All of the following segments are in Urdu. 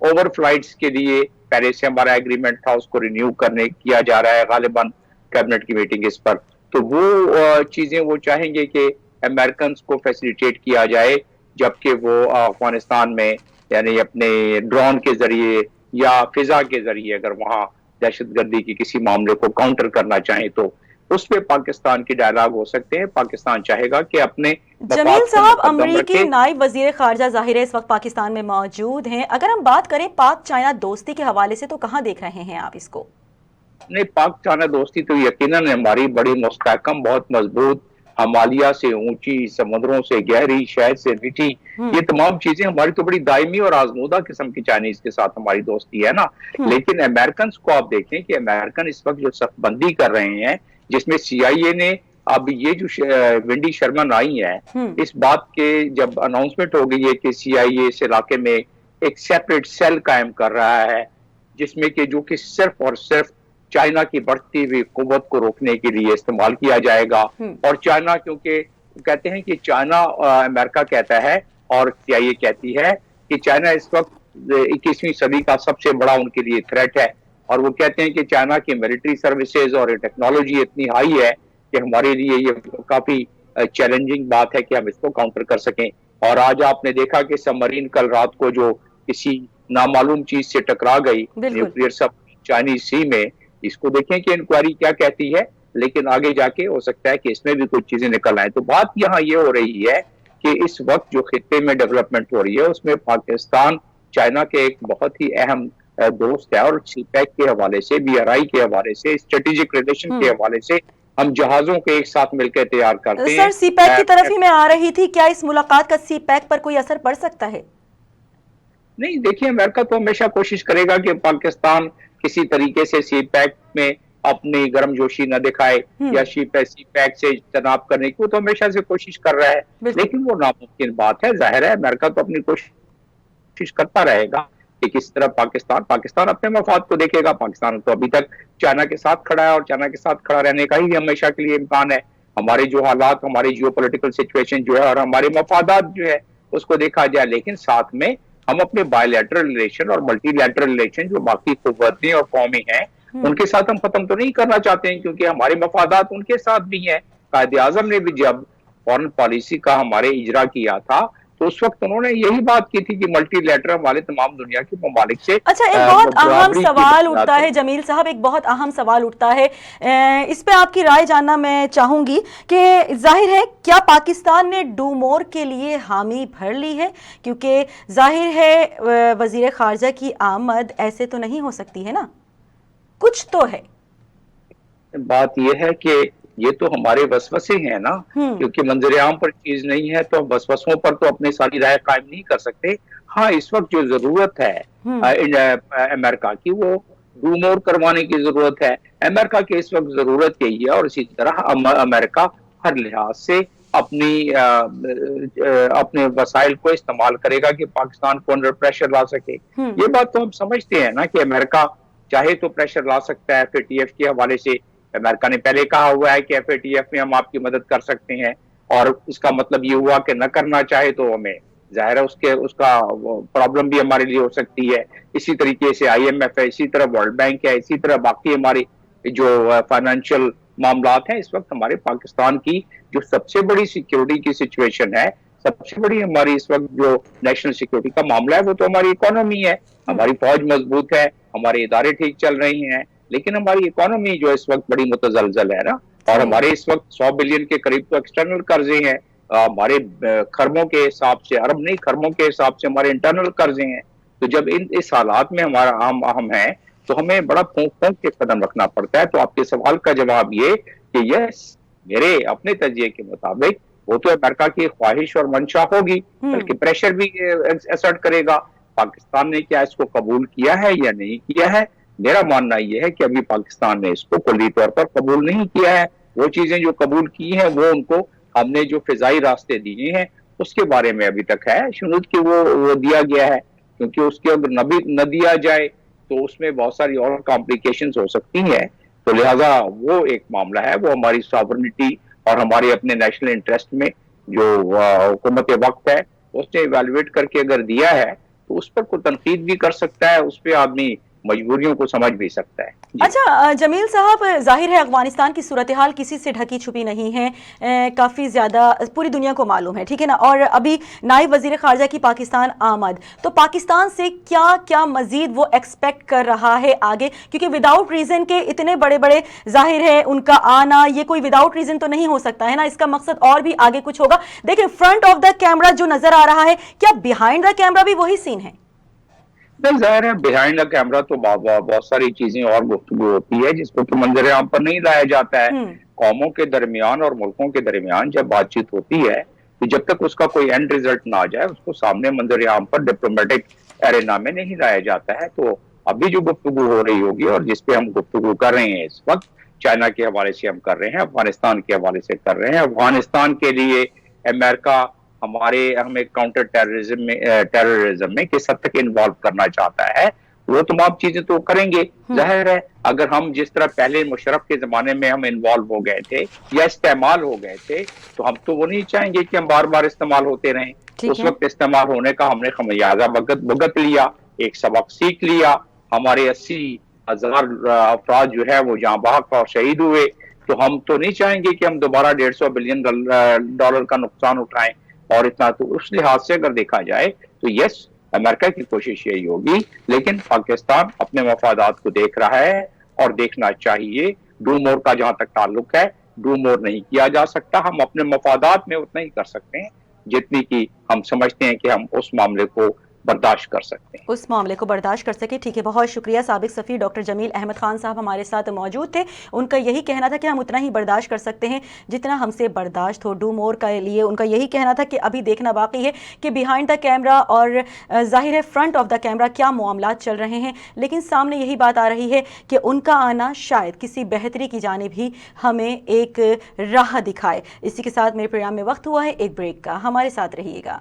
اوور فلائٹس کے لیے پیرس سے ہمارا ایگریمنٹ تھا، اس کو رینیو کرنے کیا جا رہا ہے غالباً کیبنٹ کی میٹنگ اس پر. تو وہ چیزیں وہ چاہیں گے کہ امریکنز کو فیسیلیٹیٹ کیا جائے جبکہ وہ افغانستان میں یعنی اپنے ڈرون کے ذریعے یا فضا کے ذریعے اگر وہاں دہشت گردی کی کسی معاملے کو کاؤنٹر کرنا چاہیں تو اس پہ پاکستان کی ڈائلاگ ہو سکتے ہیں. پاکستان چاہے گا کہ اپنے جمیل صاحب، امریکی نائب وزیر خارجہ ظاہر ہے اس وقت پاکستان میں موجود ہیں. اگر ہم بات کریں پاک چائنا دوستی کے حوالے سے تو کہاں دیکھ رہے ہیں آپ اس کو؟ نہیں، پاک چائنا دوستی تو یقیناً ہماری بڑی مستحکم، بہت مضبوط، ہمالیہ سے اونچی، سمندروں سے گہری، شہد سے میٹھی، یہ تمام چیزیں ہماری تو بڑی دائمی اور آزمودہ قسم کی چائنیز کے ساتھ ہماری دوستی ہے نا. لیکن امریکنز کو آپ دیکھیں کہ امریکن اس وقت جو سخت بندی کر رہے ہیں جس میں سی آئی اے نے اب یہ جو ونڈی شرمن آئی ہے اس بات کے جب اناؤنسمنٹ ہو گئی ہے کہ سی آئی اے اس علاقے میں ایک سیپریٹ سیل قائم کر رہا ہے جس میں کہ جو کہ صرف اور صرف چائنا کی بڑھتی ہوئی قوت کو روکنے کے لیے استعمال کیا جائے گا. اور چائنا کیونکہ کہتے ہیں کہ چائنا امریکہ کہتا ہے اور سی آئی اے کہتی ہے کہ چائنا اس وقت 21ویں صدی کا سب سے بڑا ان کے لیے تھریٹ ہے اور وہ کہتے ہیں کہ چائنا کی ملٹری سروسز اور ٹیکنالوجی اتنی ہائی ہے کہ ہمارے لیے یہ کافی چیلنجنگ بات ہے کہ ہم اس کو کاؤنٹر کر سکیں. اور آج آپ نے دیکھا کہ سب مرین کل رات کو جو کسی نامعلوم چیز سے ٹکرا گئی نیوکلیئر سب چائنیز سی میں، اس کو دیکھیں کہ انکوائری کیا کہتی ہے لیکن آگے جا کے ہو سکتا ہے کہ اس میں بھی کچھ چیزیں نکل آئیں. تو بات یہاں یہ ہو رہی ہے کہ اس وقت جو خطے میں ڈیولپمنٹ ہو رہی ہے اس میں پاکستان چائنا کے ایک بہت ہی اہم دوست ہے اور سی پیک کے حوالے سے، بی آر آئی کے حوالے سے، اسٹریٹجک ریلیشن کے حوالے سے ہم جہازوں کے ایک ساتھ مل کے تیار کرتے ہیں. سر، سی پیک کی طرف ہی میں آ رہی تھی، کیا اس ملاقات کا سی پیک پر کوئی اثر پڑ سکتا ہے؟ نہیں، دیکھیے امریکہ تو ہمیشہ کوشش کرے گا کہ پاکستان کسی طریقے سے سی پیک میں اپنی گرم جوشی نہ دکھائے یا سی پیک سے اجتناب کرنے کی، وہ تو ہمیشہ سے کوشش کر رہا ہے لیکن وہ ناممکن بات ہے. ظاہر ہے امریکہ تو اپنی کوشش کرتا رہے گا کہ کس طرح پاکستان اپنے مفاد کو دیکھے گا. پاکستان تو ابھی تک چائنا کے ساتھ کھڑا ہے اور چائنا کے ساتھ کھڑا رہنے کا ہی ہمیشہ کے لیے امکان ہے. ہمارے جو حالات، ہماری جیو پولیٹیکل سچویشن جو ہے اور ہمارے مفادات جو ہے اس کو دیکھا جائے، لیکن ساتھ میں ہم اپنے بائی لیٹرل ریلیشن اور ملٹی لیٹرل ریلیشن جو باقی قوتیں اور قومیں ہیں ان کے ساتھ ہم ختم تو نہیں کرنا چاہتے ہیں کیونکہ ہمارے مفادات ان کے ساتھ بھی ہیں. قائد اعظم نے بھی جب فورن پالیسی کا ہمارے اجرا کیا تھا تو اس وقت انہوں نے یہی بات کی تھی کہ ملٹی لیٹرل والے تمام دنیا کے ممالک سے اچھا، ایک بہت اہم سوال اٹھتا ہے جمیل صاحب، ایک بہت اہم سوال اٹھتا ہے، اس پہ آپ کی رائے جاننا میں چاہوں گی کہ ظاہر ہے کیا پاکستان نے ڈو مور کے لیے حامی بھر لی ہے؟ کیونکہ ظاہر ہے وزیر خارجہ کی آمد ایسے تو نہیں ہو سکتی ہے نا، کچھ تو ہے. بات یہ ہے کہ یہ تو ہمارے وسوسے ہیں نا، کیونکہ منظر عام پر چیز نہیں ہے تو وسوسوں پر تو اپنی ساری رائے قائم نہیں کر سکتے. ہاں، اس وقت جو ضرورت ہے امریکہ کی وہ ڈو مور کروانے کی ضرورت ہے. امریکہ کی اس وقت ضرورت یہی ہے اور اسی طرح امریکہ ہر لحاظ سے اپنے وسائل کو استعمال کرے گا کہ پاکستان کو انڈر پریشر لا سکے. یہ بات تو ہم سمجھتے ہیں نا کہ امریکہ چاہے تو پریشر لا سکتا ہے ایف اے ٹی ایف کے حوالے سے. امریکہ نے پہلے کہا ہوا ہے کہ ایف اے ٹی ایف میں ہم آپ کی مدد کر سکتے ہیں اور اس کا مطلب یہ ہوا کہ نہ کرنا چاہے تو ہمیں ظاہر ہے اس کا پرابلم بھی ہمارے لیے ہو سکتی ہے. اسی طریقے سے آئی ایم ایف ہے، اسی طرح ورلڈ بینک ہے، اسی طرح باقی ہماری جو فائنینشیل معاملات ہیں. اس وقت ہمارے پاکستان کی جو سب سے بڑی سیکیورٹی کی سچویشن ہے، سب سے بڑی ہماری اس وقت جو نیشنل سیکیورٹی کا معاملہ ہے وہ تو ہماری اکانومی ہے. ہماری فوج مضبوط ہے، ہمارے ادارے ٹھیک چل رہی ہیں، لیکن ہماری اکانومی جو اس وقت بڑی متزلزل ہے نا. اور ہمارے اس وقت 100 بلین کے قریب تو ایکسٹرنل قرضے ہیں، ہمارے خرموں کے حساب سے، ارب نہیں خرموں کے حساب سے ہمارے انٹرنل قرضے ہیں. تو جب اس حالات میں ہمارا اہم ہے تو ہمیں بڑا پھونک کے قدم رکھنا پڑتا ہے. تو آپ کے سوال کا جواب یہ کہ یس، میرے اپنے تجزیے کے مطابق وہ تو امریکہ کی خواہش اور منشا ہوگی، بلکہ پریشر بھی ایسرٹ کرے گا. پاکستان نے کیا اس کو قبول کیا ہے یا نہیں کیا ہے؟ میرا ماننا یہ ہے کہ ابھی پاکستان نے اس کو کلی طور پر قبول نہیں کیا ہے. وہ چیزیں جو قبول کی ہیں وہ ان کو ہم نے جو فضائی راستے دیے ہیں اس کے بارے میں ابھی تک ہے شنود کہ وہ دیا گیا ہے، کیونکہ اس کے اگر نہ دیا جائے تو اس میں بہت ساری اور کمپلیکیشنز ہو سکتی ہیں. تو لہٰذا وہ ایک معاملہ ہے، وہ ہماری ساورنٹی اور ہمارے اپنے نیشنل انٹرسٹ میں جو حکومت وقت ہے اس نے ایویلویٹ کر کے اگر دیا ہے تو اس پر کوئی تنقید بھی کر سکتا ہے, اس پہ آدمی مجبوریوں کو سمجھ بھی سکتا ہے. اچھا جمیل صاحب, ظاہر ہے افغانستان کی صورتحال کسی سے ڈھکی چھپی نہیں ہے, کافی زیادہ پوری دنیا کو معلوم ہے, ٹھیک ہے نا, اور ابھی نائب وزیر خارجہ کی پاکستان آمد, تو پاکستان سے کیا کیا مزید وہ ایکسپیکٹ کر رہا ہے آگے, کیونکہ وداؤٹ ریزن کے اتنے بڑے بڑے, ظاہر ہے ان کا آنا یہ کوئی وداؤٹ ریزن تو نہیں ہو سکتا ہے نا, اس کا مقصد اور بھی آگے کچھ ہوگا. دیکھیں فرنٹ آف دا کیمرہ جو نظر آ رہا ہے, کیا بیہائنڈ دا کیمرہ بھی وہی سین ہے؟ ظاہر ہے بیہائنڈ دا کیمرہ تو بہت ساری چیزیں اور گفتگو ہوتی ہے جس کو کہ منظر عام پر نہیں لایا جاتا ہے. قوموں کے درمیان اور ملکوں کے درمیان جب بات چیت ہوتی ہے تو جب تک اس کا کوئی اینڈ ریزلٹ نہ آ جائے اس کو سامنے منظر عام پر ڈپلومیٹک ایرینا میں نہیں لایا جاتا ہے. تو ابھی جو گفتگو ہو رہی ہوگی اور جس پہ ہم گفتگو کر رہے ہیں اس وقت, چائنا کے حوالے سے ہم کر رہے ہیں, افغانستان کے حوالے سے کر رہے ہیں. افغانستان کے لیے امریکہ ہمیں کاؤنٹر ٹیررزم میں کس حد تک انوالو کرنا چاہتا ہے, وہ تمام چیزیں تو کریں گے. ظاہر ہے اگر ہم جس طرح پہلے مشرف کے زمانے میں ہم انوالو ہو گئے تھے یا استعمال ہو گئے تھے, تو ہم تو وہ نہیں چاہیں گے کہ ہم بار بار استعمال ہوتے رہیں. اس وقت استعمال ہونے کا ہم نے خمیازہ بھگت لیا, ایک سبق سیکھ لیا. ہمارے 80,000 افراد جو ہے وہ جاں بحق اور شہید ہوئے, تو ہم تو نہیں چاہیں گے کہ ہم دوبارہ $150 بلین کا نقصان اٹھائیں. اور اتنا تو اس لحاظ سے اگر دیکھا جائے تو یس, امریکہ کی کوشش یہی ہوگی, لیکن پاکستان اپنے مفادات کو دیکھ رہا ہے اور دیکھنا چاہیے. ڈو مور کا جہاں تک تعلق ہے, ڈو مور نہیں کیا جا سکتا. ہم اپنے مفادات میں اتنا ہی کر سکتے ہیں جتنی کی ہم سمجھتے ہیں کہ ہم اس معاملے کو برداشت کر سکتے ہیں, اس معاملے کو برداشت کر سکے. ٹھیک ہے, بہت شکریہ. سابق سفیر ڈاکٹر جمیل احمد خان صاحب ہمارے ساتھ موجود تھے. ان کا یہی کہنا تھا کہ ہم اتنا ہی برداشت کر سکتے ہیں جتنا ہم سے برداشت ہو. ڈو مور کے لیے ان کا یہی کہنا تھا کہ ابھی دیکھنا باقی ہے کہ بیہائنڈ دا کیمرہ اور ظاہر ہے فرنٹ آف دا کیمرہ کیا معاملات چل رہے ہیں, لیکن سامنے یہی بات آ رہی ہے کہ ان کا آنا شاید کسی بہتری کی جانب ہی ہمیں ایک راہ دکھائے. اسی کے ساتھ میرے پروگرام میں وقت ہوا ہے ایک بریک کا, ہمارے ساتھ رہیے گا.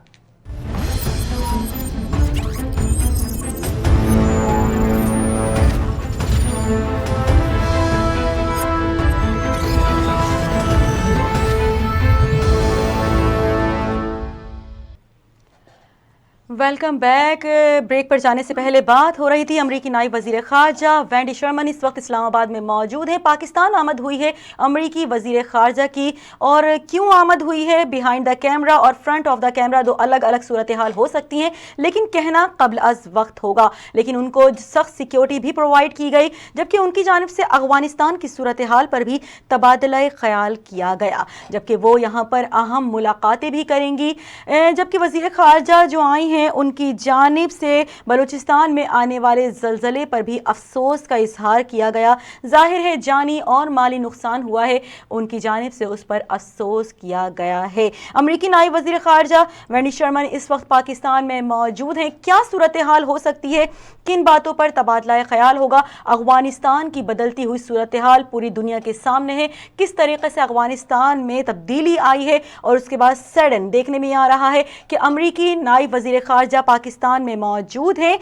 Welcome back. بریک پر جانے سے پہلے بات ہو رہی تھی امریکی نائب وزیر خارجہ وینڈی شرمن اس وقت اسلام آباد میں موجود ہیں. پاکستان آمد ہوئی ہے امریکی وزیر خارجہ کی, اور کیوں آمد ہوئی ہے؟ بیہائنڈ دا کیمرہ اور فرنٹ آف دا کیمرہ دو الگ الگ صورتحال ہو سکتی ہیں, لیکن کہنا قبل از وقت ہوگا. لیکن ان کو سخت سیکیورٹی بھی پرووائڈ کی گئی, جبکہ ان کی جانب سے افغانستان کی صورتحال پر بھی تبادلہ خیال کیا گیا, جبکہ وہ یہاں پر اہم ملاقاتیں بھی کریں گی. جبکہ وزیر خارجہ جو آئی ہیں ان کی جانب سے بلوچستان میں آنے والے زلزلے پر بھی افسوس کا اظہار کیا گیا. ظاہر ہے جانی اور مالی نقصان ہوا ہے, ان کی جانب سے اس پر افسوس کیا گیا ہے. امریکی نائب وزیر خارجہ وینڈی شرمن اس وقت پاکستان میں موجود ہیں. کیا صورتحال ہو سکتی ہے, کن باتوں پر تبادلہ خیال ہوگا؟ افغانستان کی بدلتی ہوئی صورتحال پوری دنیا کے سامنے ہے, کس طریقے سے افغانستان میں تبدیلی آئی ہے, اور اس کے بعد سڈن دیکھنے میں آ رہا ہے کہ امریکی نائب وزیر خارجہ پاکستان میں موجود ہیں.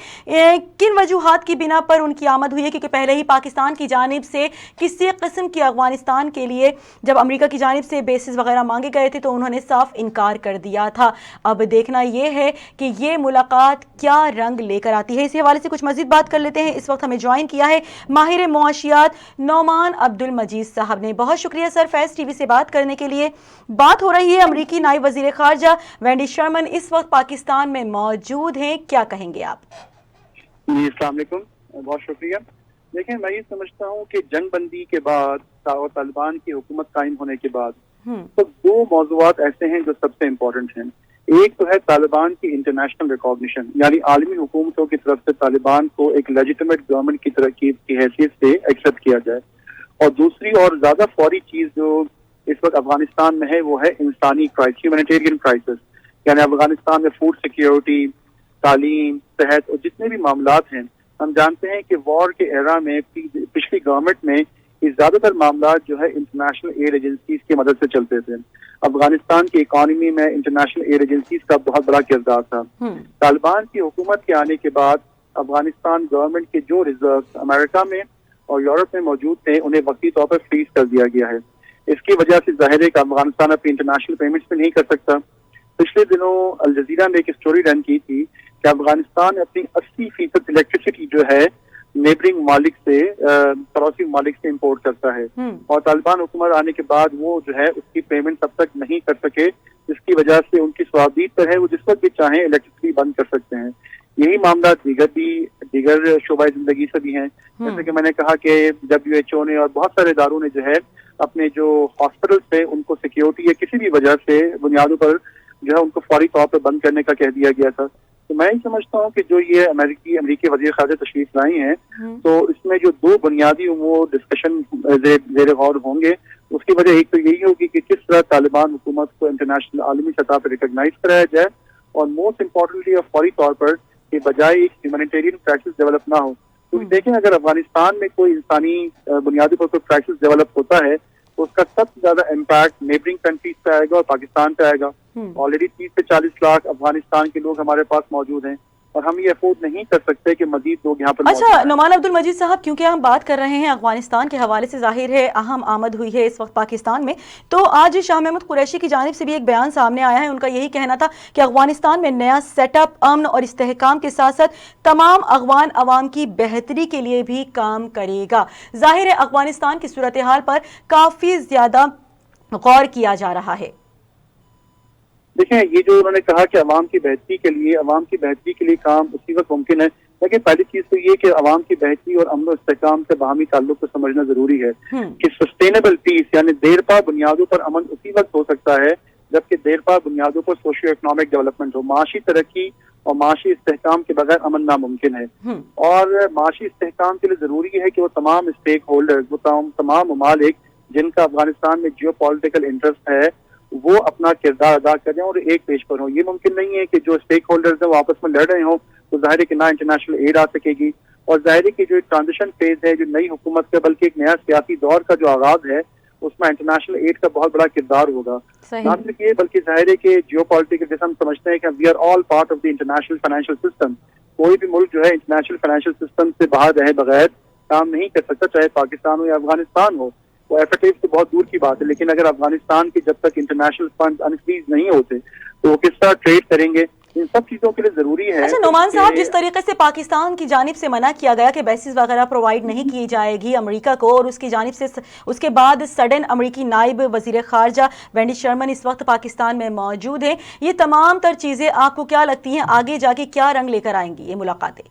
کن وجوہات کی بنا پر ان کی آمد ہوئی ہے؟ کیونکہ پہلے ہی پاکستان کی جانب سے کسی قسم کی افغانستان کے لیے جب امریکہ کی جانب سے بیسز وغیرہ مانگے گئے تھے تو انہوں نے صاف انکار کر دیا تھا. اب دیکھنا یہ ہے کہ یہ ملاقات کیا رنگ لے کر آتی ہے. اسی حوالے سے کچھ مزید بات کر لیتے ہیں. اس وقت ہمیں جوائن کیا ہے ماہر معاشیات نعمان عبدالمجید صاحب نے. بہت شکریہ سر فیض ٹی وی سے بات کرنے کے لیے. بات ہو رہی ہے امریکی نائب وزیر خارجہ وینڈی شرمن اس وقت پاکستان میں موجود ہیں, کیا کہیں گے آپ؟ جی السلام علیکم, بہت شکریہ. دیکھیں میں یہ سمجھتا ہوں کہ جنگ بندی کے بعد اور طالبان کی حکومت قائم ہونے کے بعد تو دو موضوعات ایسے ہیں جو سب سے امپورٹنٹ ہیں. ایک تو ہے طالبان کی انٹرنیشنل ریکگنیشن, یعنی عالمی حکومتوں کی طرف سے طالبان کو ایک لیجیٹمیٹ گورنمنٹ کی حیثیت سے ایکسیپٹ کیا جائے. اور دوسری اور زیادہ فوری چیز جو اس وقت افغانستان میں ہے وہ ہے انسانی کرائسس, ہیومینیٹیرین کرائسس. یعنی افغانستان میں فوڈ سیکیورٹی, تعلیم, صحت اور جتنے بھی معاملات ہیں, ہم جانتے ہیں کہ وار کے ایرا میں پچھلی گورنمنٹ میں یہ زیادہ تر معاملات جو ہے انٹرنیشنل ایڈ ایجنسیز کی مدد سے چلتے تھے. افغانستان کی اکانومی میں انٹرنیشنل ایڈ ایجنسیز کا بہت بڑا کردار تھا. طالبان کی حکومت کے آنے کے بعد افغانستان گورنمنٹ کے جو ریزروز امریکہ میں اور یورپ میں موجود تھے انہیں وقتی طور پر فریز کر دیا گیا ہے. اس کی وجہ سے ظاہر ہے کہ افغانستان اپنی انٹرنیشنل پیمنٹس بھی نہیں کر سکتا. پچھلے دنوں الجزیرہ نے ایک اسٹوری رن کی تھی کہ افغانستان اپنی 80% الیکٹریسٹی جو ہے نیبرنگ ممالک سے پڑوسی ممالک سے امپورٹ کرتا ہے، اور طالبان حکومت آنے کے بعد وہ جو ہے اس کی پیمنٹ تب تک نہیں کر سکے، جس کی وجہ سے ان کی صوابدید پر ہے وہ جس وقت بھی چاہیں الیکٹریسٹی بند کر سکتے ہیں۔ یہی معاملات دیگر شعبۂ زندگی سے بھی ہیں، جیسے کہ میں نے کہا کہ WHO نے اور بہت سارے اداروں نے جو ہے اپنے جو ہاسپٹل تھے ان کو سیکیورٹی یا کسی بھی وجہ سے بنیادوں پر جو ہے ان کو فوری طور پر بند کرنے کا کہہ دیا گیا تھا۔ تو میں سمجھتا ہوں کہ جو یہ امریکی وزیر خارجہ تشریف لائی ہیں تو اس میں جو دو بنیادی امور ڈسکشن زیر غور ہوں گے، اس کی وجہ ایک تو یہی ہوگی کہ کس طرح طالبان حکومت کو انٹرنیشنل عالمی سطح پر ریکگنائز کرایا جائے، اور موسٹ امپورٹنٹلی اور فوری طور پر کہ بجائے ایک ہیومینیٹیرین کرائسس ڈیولپ نہ ہو۔ کیونکہ دیکھیں اگر افغانستان میں کوئی انسانی بنیادی پر کوئی کرائسس ڈیولپ ہوتا ہے تو اس کا سب سے زیادہ امپیکٹ نیبرنگ کنٹریز پہ آئے گا اور پاکستان پہ آئے گا۔ آلریڈی 30 سے 40 لاکھ افغانستان کے لوگ ہمارے پاس موجود ہیں، اور ہم یہ افورڈ نہیں کر سکتے کہ مزید لوگ یہاں پر اچھا نعمان عبد المجید صاحب، کیونکہ ہم بات کر رہے ہیں افغانستان کے حوالے سے، ظاہر ہے اہم آمد ہوئی ہے اس وقت پاکستان میں، تو آج شاہ محمود قریشی کی جانب سے بھی ایک بیان سامنے آیا ہے، ان کا یہی کہنا تھا کہ افغانستان میں نیا سیٹ اپ امن اور استحکام کے ساتھ ساتھ تمام افغان عوام کی بہتری کے لیے بھی کام کرے گا۔ ظاہر ہے افغانستان کی صورتحال پر کافی زیادہ غور کیا جا رہا ہے۔ دیکھیں یہ جو انہوں نے کہا کہ عوام کی بہتری کے لیے کام اسی وقت ممکن ہے، لیکن پہلی چیز تو یہ کہ عوام کی بہتری اور امن و استحکام سے باہمی تعلق کو سمجھنا ضروری ہے کہ سسٹینیبل پیس یعنی دیر پا بنیادوں پر امن اسی وقت ہو سکتا ہے جبکہ دیر پا بنیادوں پر سوشیو اکنامک ڈیولپمنٹ ہو۔ معاشی ترقی اور معاشی استحکام کے بغیر امن ناممکن ہے، اور معاشی استحکام کے لیے ضروری ہے کہ وہ تمام اسٹیک ہولڈرز، وہ تمام ممالک جن کا افغانستان میں جیو پولیٹیکل انٹرسٹ ہے وہ اپنا کردار ادا کریں اور ایک پیش پر ہوں۔ یہ ممکن نہیں ہے کہ جو اسٹیک ہولڈرز ہیں وہ آپس میں لڑ رہے ہوں، تو ظاہر ہے کہ نہ انٹرنیشنل ایڈ آ سکے گی، اور ظاہر ہے کہ جو ایک ٹرانزیشن فیز ہے جو نئی حکومت کا بلکہ ایک نیا سیاسی دور کا جو آغاز ہے اس میں انٹرنیشنل ایڈ کا بہت بڑا کردار ہوگا۔ نہ صرف یہ بلکہ ظاہر ہے کہ جیو پولیٹیکل جیسے ہم سمجھتے ہیں کہ we are all part of the international financial system, کوئی بھی ملک جو ہے انٹرنیشنل فائنینشیل سسٹم سے باہر رہے بغیر کام نہیں کر سکتا، چاہے پاکستان ہو یا افغانستان ہو۔ وہ ایفیکٹو تو بہت دور کی بات ہے، لیکن اگر افغانستان کے جب تک انٹرنیشنل فنڈ انفریز نہیں ہوتے تو وہ کس طرح ٹریڈ کریں گے، ان سب چیزوں کے لیے ضروری ہے۔ اچھا نعمان صاحب، جس طریقے سے پاکستان کی جانب سے منع کیا گیا کہ بیسز وغیرہ پرووائڈ نہیں کی جائے گی امریکہ کو، اور اس کی جانب سے اس کے بعد سڈن امریکی نائب وزیر خارجہ وینڈی شرمن اس وقت پاکستان میں موجود ہیں، یہ تمام تر چیزیں آپ کو کیا لگتی ہیں آگے جا کے کیا رنگ لے کر آئیں گی یہ ملاقاتیں؟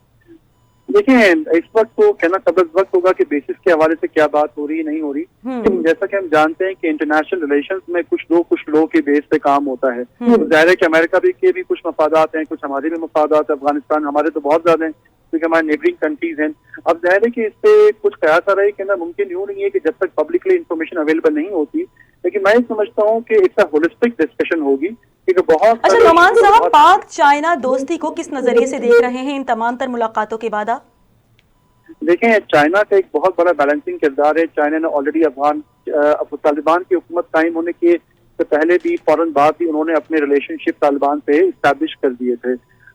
دیکھیں اس وقت تو کہنا قبل وقت ہوگا کہ بیسس کے حوالے سے کیا بات ہو رہی ہے نہیں ہو رہی، لیکن جیسا کہ ہم جانتے ہیں کہ انٹرنیشنل ریلیشنز میں کچھ لو کے بیس پہ کام ہوتا ہے۔ ظاہر ہے کہ امریکہ کے بھی کچھ مفادات ہیں، کچھ ہمارے بھی مفادات ہیں، افغانستان ہمارے تو بہت زیادہ ہیں کیونکہ ہمارے نیبرنگ کنٹریز ہیں۔ اب ظاہر ہے کہ اس پہ کچھ قیاس آ رہا ہے کہ ممکن یوں نہیں ہے کہ جب تک پبلکلی انفارمیشن اویلیبل نہیں ہوتی، لیکن میں سمجھتا ہوں کہ ایک ہولسٹک ڈسکشن ہوگی کیونکہ بہت۔ اچھا نعمان صاحب، پاک چائنا دوستی کو کس نظریے سے دیکھ رہے ہیں ان تمام تر ملاقاتوں کے بعد آپ؟ دیکھیں چائنا کا ایک بہت بڑا بیلنسنگ کردار ہے۔ چائنا نے آلریڈی طالبان کی حکومت قائم ہونے کے پہلے بھی فوراً بعد بھی انہوں نے اپنے ریلیشن شپ طالبان سے اسٹیبلش کر دیے تھے،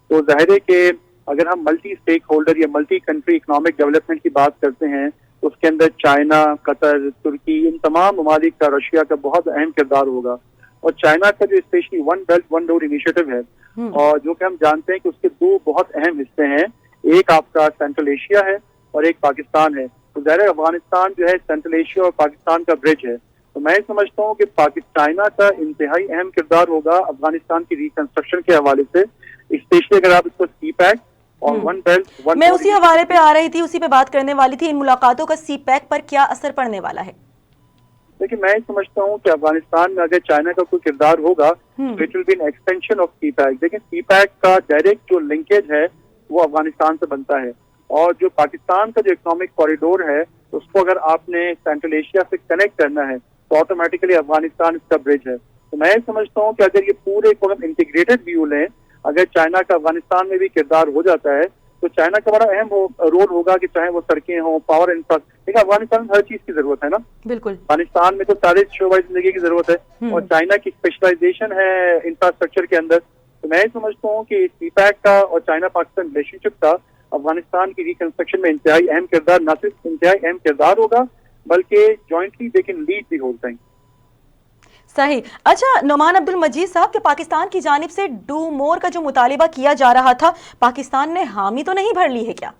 تو ظاہر ہے کہ اگر ہم ملٹی اسٹیک ہولڈر یا ملٹی کنٹری اکنامک ڈیولپمنٹ کی بات کرتے ہیں تو اس کے اندر چائنا، قطر، ترکی، ان تمام ممالک کا، رشیا کا بہت اہم کردار ہوگا۔ اور چائنا کا جو especially one belt one road initiative ہے، اور جو کہ ہم جانتے ہیں کہ اس کے دو بہت اہم حصے ہیں، ایک آپ کا سینٹرل ایشیا ہے اور ایک پاکستان ہے، تو ظاہر افغانستان جو ہے سینٹرل ایشیا اور پاکستان کا برج ہے، تو میں سمجھتا ہوں کہ چائنا کا انتہائی اہم کردار ہوگا افغانستان کی ریکنسٹرکشن کے حوالے سے، اسپیشلی اگر آپ اس کو سی پیک اور ون بیلٹ ون۔ میں اسی حوالے پہ آ رہی تھی، اسی پہ بات کرنے والی تھی، ان ملاقاتوں کا سی پیک پر کیا اثر پڑنے والا ہے؟ لیکن میں سمجھتا ہوں کہ افغانستان میں اگر چائنا کا کوئی کردار ہوگا it will be an extension of CPEC. دیکھیں سی پیک کا ڈائریکٹ جو لنکیج ہے وہ افغانستان سے بنتا ہے، اور جو پاکستان کا جو اکنامک کوریڈور ہے اس کو اگر آپ نے سینٹرل ایشیا سے کنیکٹ کرنا ہے تو آٹومیٹکلی افغانستان اس کا برج ہے۔ تو میں سمجھتا ہوں کہ اگر یہ پورے کو ہم انٹیگریٹڈ ویو لیں، اگر چائنا کا افغانستان میں بھی کردار ہو جاتا ہے تو چائنا کا بڑا اہم رول ہوگا کہ چاہے وہ سڑکیں ہوں، پاور انفراسٹرکچر، لیکن افغانستان میں ہر چیز کی ضرورت ہے نا، بالکل افغانستان میں تو سارے شعبۂ زندگی کی ضرورت ہے، اور چائنا کی اسپیشلائزیشن ہے انفراسٹرکچر کے اندر، تو میں سمجھتا ہوں کہ سی پیک کا اور چائنا پاکستان ریلیشن شپ کا افغانستان کی ریکنسٹرکشن میں انتہائی اہم کردار، نہ صرف انتہائی اہم کردار ہوگا بلکہ jointly they can lead the whole thing. صحیح. اچھا نعمان عبد المجید صاحب کہ پاکستان کی جانب سے ڈو مور کا جو مطالبہ کیا جا رہا تھا پاکستان نے حامی تو نہیں بھر لی ہے کیا؟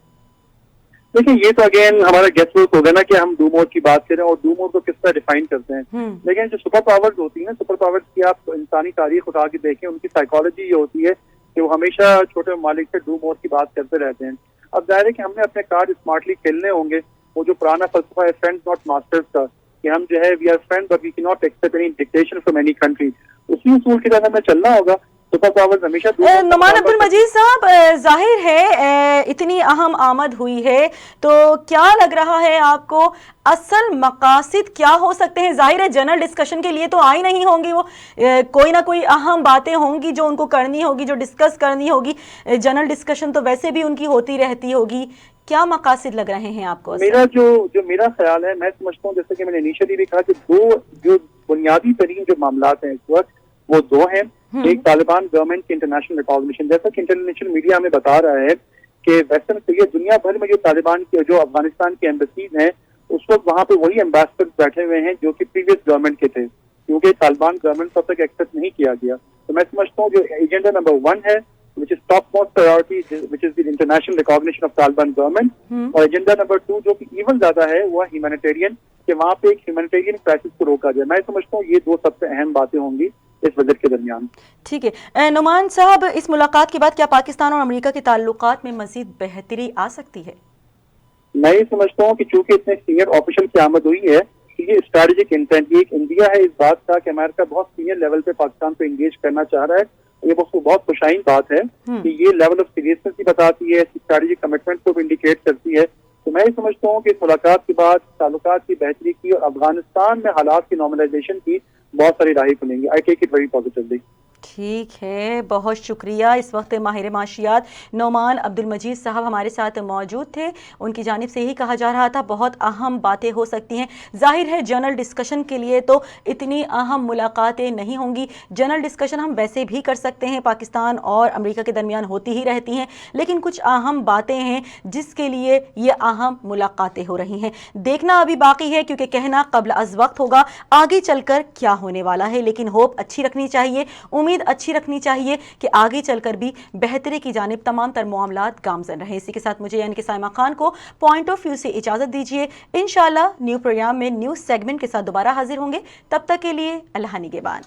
دیکھیں یہ تو اگین ہمارا گیس ورک ہوگا نا کہ ہم ڈو مور کی بات کریں اور ڈو مور کو کس طرح ڈیفائن کرتے ہیں. لیکن جو سپر پاورز ہوتی ہیں سپر پاورز کی آپ انسانی تاریخ اٹھا کے دیکھیں ان کی سائیکالوجی یہ ہوتی ہے کہ وہ ہمیشہ چھوٹے ممالک سے ڈو مور کی بات کرتے رہتے ہیں. اب ظاہر ہے کہ ہم نے اپنے کارڈ اسمارٹلی کھیلنے ہوں گے. وہ جو پرانا فلسفہ ہے فرینڈز ناٹ ماسٹرز کا کہ ہم جو ہے we are friend but we کی not expect any dictation from any country, اسی اصول کی طرح ہمیں چلنا ہوگا. سپر پاورز ہمیشہ نعمان عبد المجید صاحب ظاہر ہے اتنی اہم آمد ہوئی ہے تو کیا لگ رہا ہے آپ کو اصل مقاصد کیا ہو سکتے ہیں؟ ظاہر ہے جنرل ڈسکشن کے لیے تو آئی نہیں ہوں گی, وہ کوئی نہ کوئی اہم باتیں ہوں گی جو ان کو کرنی ہوگی, جو ڈسکس کرنی ہوگی. جنرل ڈسکشن تو ویسے بھی ان کی ہوتی رہتی ہوگی. کیا مقاصد لگ رہے ہیں آپ کو؟ میرا جو میرا خیال ہے میں سمجھتا ہوں جیسے کہ میں نے انیشلی بھی کہا کہ جو بنیادی ترین جو معاملات ہیں اس وقت وہ دو ہیں. ایک طالبان گورنمنٹ کی انٹرنیشنل ریکگنیشن, جیسا کہ انٹرنیشنل میڈیا ہمیں بتا رہا ہے کہ ویسٹرن یہ دنیا بھر میں جو طالبان کے جو افغانستان کے ایمبیسیز ہیں اس وقت وہاں پہ وہی ایمبیسڈر بیٹھے ہوئے ہیں جو کہ پریویس گورنمنٹ کے تھے, کیونکہ طالبان گورنمنٹ تب تک ایکسپٹ نہیں کیا گیا. تو میں سمجھتا ہوں جو ایجنڈا نمبر 1 ہے which is top most priority which is the international recognition of Taliban government, اور ایجنڈا نمبر 2 جو کہ ایون زیادہ ہے وہ ہیومینیٹیرین کہ وہاں پہ ایک ہیومینیٹیرین کرائسس کو روکا جائے. میں سمجھتا ہوں یہ دو سب سے اہم باتیں ہوں گی اس وزٹ کے درمیان. ٹھیک ہے نعمان صاحب, اس ملاقات کے بعد کیا پاکستان اور امریکہ کے تعلقات میں مزید بہتری آ سکتی ہے؟ میں یہ سمجھتا ہوں کہ چونکہ اتنے سینئر آفیشل کی آمد ہوئی ہے کہ یہ اسٹریٹجک انٹینٹ یہ ایک انڈیا ہے اس بات کا کہ امریکہ بہت سینئر لیول پہ پاکستان کو انگیج کرنا چاہ رہا ہے. یہ بہت خوشائن بات ہے کہ یہ لیول آف سیریسنس بھی بتاتی ہے, اسٹریٹجک کمٹمنٹ کو بھی انڈیکیٹ کرتی ہے. تو میں یہ سمجھتا ہوں کہ اس ملاقات کے بعد تعلقات کی بہتری کی اور افغانستان میں حالات کی نارملائزیشن کی بہت ساری راہیں کھلیں گی. آئی ٹیک اٹ ویری پازیٹیولی. ٹھیک ہے, بہت شکریہ. اس وقت ماہر معاشیات نعمان عبد المجید صاحب ہمارے ساتھ موجود تھے. ان کی جانب سے یہی کہا جا رہا تھا بہت اہم باتیں ہو سکتی ہیں. ظاہر ہے جنرل ڈسکشن کے لیے تو اتنی اہم ملاقاتیں نہیں ہوں گی. جنرل ڈسکشن ہم ویسے بھی کر سکتے ہیں, پاکستان اور امریکہ کے درمیان ہوتی ہی رہتی ہیں, لیکن کچھ اہم باتیں ہیں جس کے لیے یہ اہم ملاقاتیں ہو رہی ہیں. دیکھنا ابھی باقی ہے کیونکہ کہنا قبل از وقت ہوگا آگے چل کر کیا ہونے والا ہے, لیکن ہوپ اچھی رکھنی چاہیے, امید اچھی رکھنی چاہیے کہ آگے چل کر بھی بہتری کی جانب تمام تر معاملات گامزن رہیں. اسی کے ساتھ مجھے یعنی کہ سائمہ خان کو پوائنٹ آف ویو سے اجازت دیجیے. انشاءاللہ نیو پروگرام میں نیو سیگمنٹ کے ساتھ دوبارہ حاضر ہوں گے. تب تک کے لیے اللہ نگہبان.